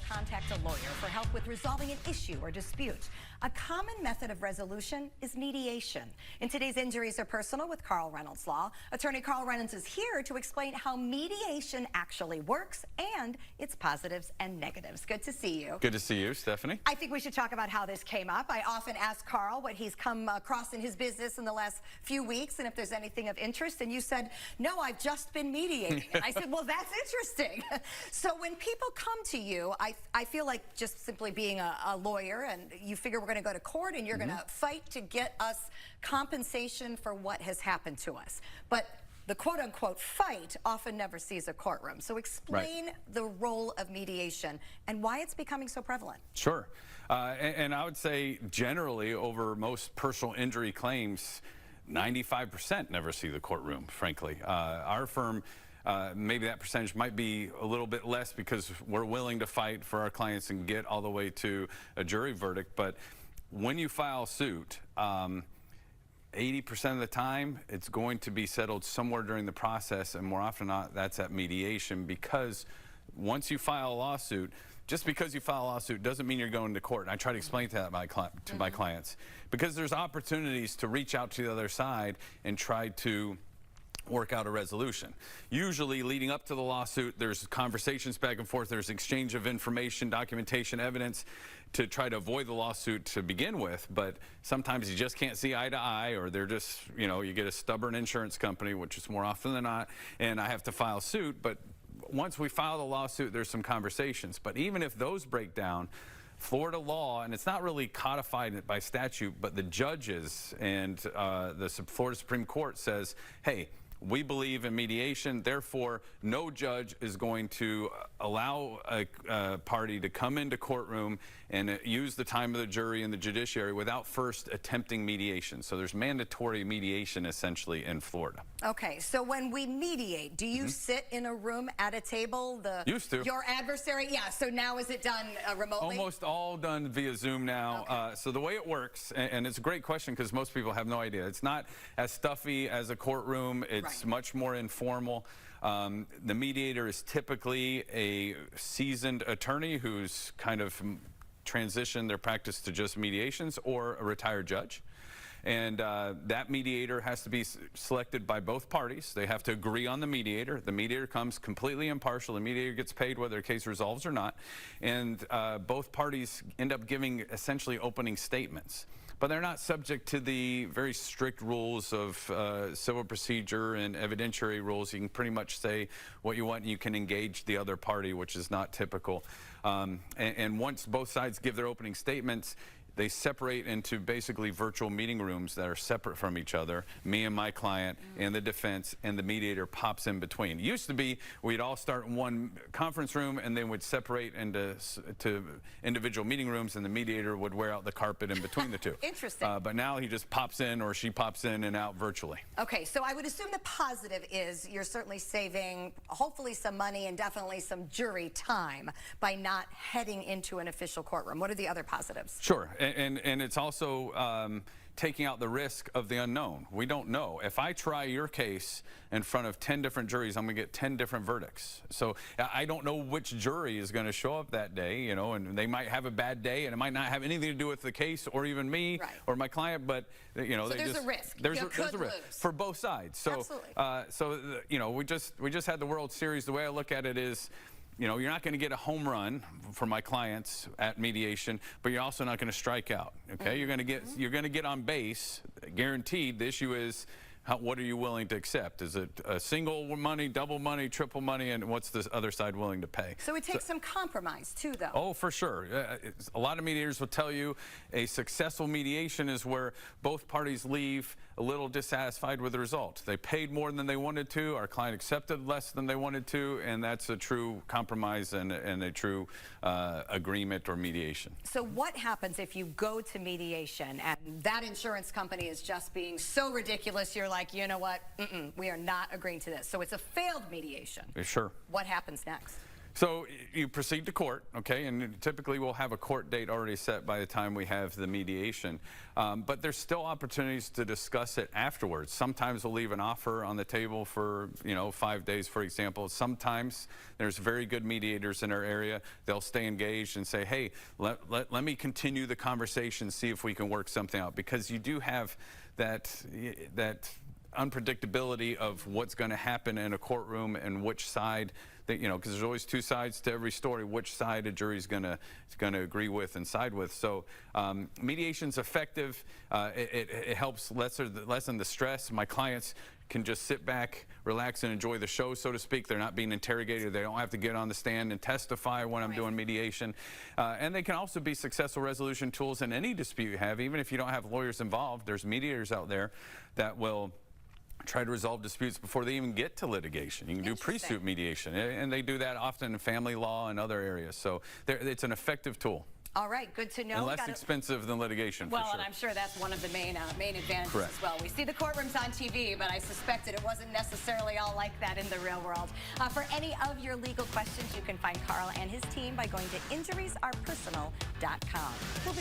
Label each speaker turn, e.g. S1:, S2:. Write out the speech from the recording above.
S1: contact a lawyer for help with resolving an issue or dispute. A common method of resolution is mediation. In today's Injuries Are Personal with Carl Reynolds Law, attorney Carl Reynolds is here to explain how mediation actually works and its positives and negatives. Good to see you.
S2: Good to see you, Stephanie.
S1: I think we should talk about how this came up. I often ask Carl what he's come across in his business in the last few weeks and if there's anything of interest. And you said, no, I've just been mediating. And I said, well, that's interesting. So when people come to you, I feel like just simply being a lawyer and you figure we're going to go to court and you're going to fight to get us compensation for what has happened to us. But the quote-unquote fight often never sees a courtroom. So explain the role of mediation and why it's becoming so prevalent.
S2: Sure. And I would say generally over most personal injury claims, 95% never see the courtroom, frankly. Our firm, maybe that percentage might be a little bit less because we're willing to fight for our clients and get all the way to a jury verdict. But when you file suit, 80% of the time, it's going to be settled somewhere during the process, and more often than not, that's at mediation, because once you file a lawsuit, just because you file a lawsuit doesn't mean you're going to court. And I try to explain that to my clients, because there's opportunities to reach out to the other side and try to work out a resolution. Usually leading up to the lawsuit, there's conversations back and forth, there's exchange of information, documentation, evidence to try to avoid the lawsuit to begin with, but sometimes you just can't see eye to eye, or they're just, you know, you get a stubborn insurance company, which is more often than not, and I have to file suit. But once we file the lawsuit, there's some conversations. But even if those break down, Florida law, and it's not really codified by statute, but the judges and the Florida Supreme Court says, hey, we believe in mediation, therefore no judge is going to allow a party to come into courtroom and use the time of the jury and the judiciary without first attempting mediation. So there's mandatory mediation essentially in Florida.
S1: Okay, so when we mediate, do you sit in a room at a table?
S2: Used to.
S1: Your adversary? Yeah, so now is it done remotely?
S2: Almost all done via Zoom now. Okay. So the way it works, and it's a great question because most people have no idea. It's not as stuffy as a courtroom. It's much more informal. The mediator is typically a seasoned attorney who's kind of transitioned their practice to just mediations, or a retired judge. And that mediator has to be selected by both parties. They have to agree on the mediator. The mediator comes completely impartial. The mediator gets paid whether a case resolves or not. And both parties end up giving essentially opening statements. But they're not subject to the very strict rules of civil procedure and evidentiary rules. You can pretty much say what you want, and you can engage the other party, which is not typical. And once both sides give their opening statements, they separate into basically virtual meeting rooms that are separate from each other, me and my client and the defense, and the mediator pops in between. It used to be we'd all start in one conference room and then would separate into individual meeting rooms, and the mediator would wear out the carpet in between the two.
S1: Interesting.
S2: But now he just pops in, or she pops in and out virtually.
S1: Okay, so I would assume the positive is you're certainly saving hopefully some money and definitely some jury time by not heading into an official courtroom. What are the other positives?
S2: Sure. And it's also taking out the risk of the unknown. We don't know. If I try your case in front of 10 different juries, I'm going to get 10 different verdicts. So I don't know which jury is going to show up that day, you know, and they might have a bad day, and it might not have anything to do with the case or even me or my client, but, you know,
S1: so there's a risk.
S2: There's a risk for both sides. So, you know, we just had the World Series. The way I look at it is, you know, you're not going to get a home run for my clients at mediation, but you're also not going to strike out. Okay, you're going to get on base, guaranteed. The issue is, what are you willing to accept? Is it a single money, double money, triple money, and what's the other side willing to pay?
S1: So it takes some compromise too, though.
S2: Oh, for sure. A lot of mediators will tell you a successful mediation is where both parties leave a little dissatisfied with the result. They paid more than they wanted to, our client accepted less than they wanted to, and that's a true compromise and a true agreement or mediation.
S1: So what happens if you go to mediation and that insurance company is just being so ridiculous, you're like, you know what, we are not agreeing to this. So it's a failed mediation.
S2: Sure.
S1: What happens next?
S2: So you proceed to court, okay, and typically we'll have a court date already set by the time we have the mediation. But there's still opportunities to discuss it afterwards. Sometimes we'll leave an offer on the table for, 5 days, for example. Sometimes there's very good mediators in our area. They'll stay engaged and say, hey, let me continue the conversation, see if we can work something out. Because you do have that unpredictability of what's going to happen in a courtroom and which side that, because there's always two sides to every story, which side a jury's going to agree with and side with. So mediation's effective. It helps lessen the stress. My clients can just sit back, relax, and enjoy the show, so to speak. They're not being interrogated. They don't have to get on the stand and testify when I'm doing mediation. And they can also be successful resolution tools in any dispute you have. Even if you don't have lawyers involved, there's mediators out there that will try to resolve disputes before they even get to litigation. You can do pre-suit mediation, and they do that often in family law and other areas. So it's an effective tool.
S1: All right, good to know.
S2: And less expensive than litigation,
S1: well,
S2: for sure.
S1: And I'm sure that's one of the main advantages
S2: Correct.
S1: as well. We see the courtrooms on TV, but I suspected it wasn't necessarily all like that in the real world. For any of your legal questions, you can find Carl and his team by going to injuriesarepersonal.com. We'll be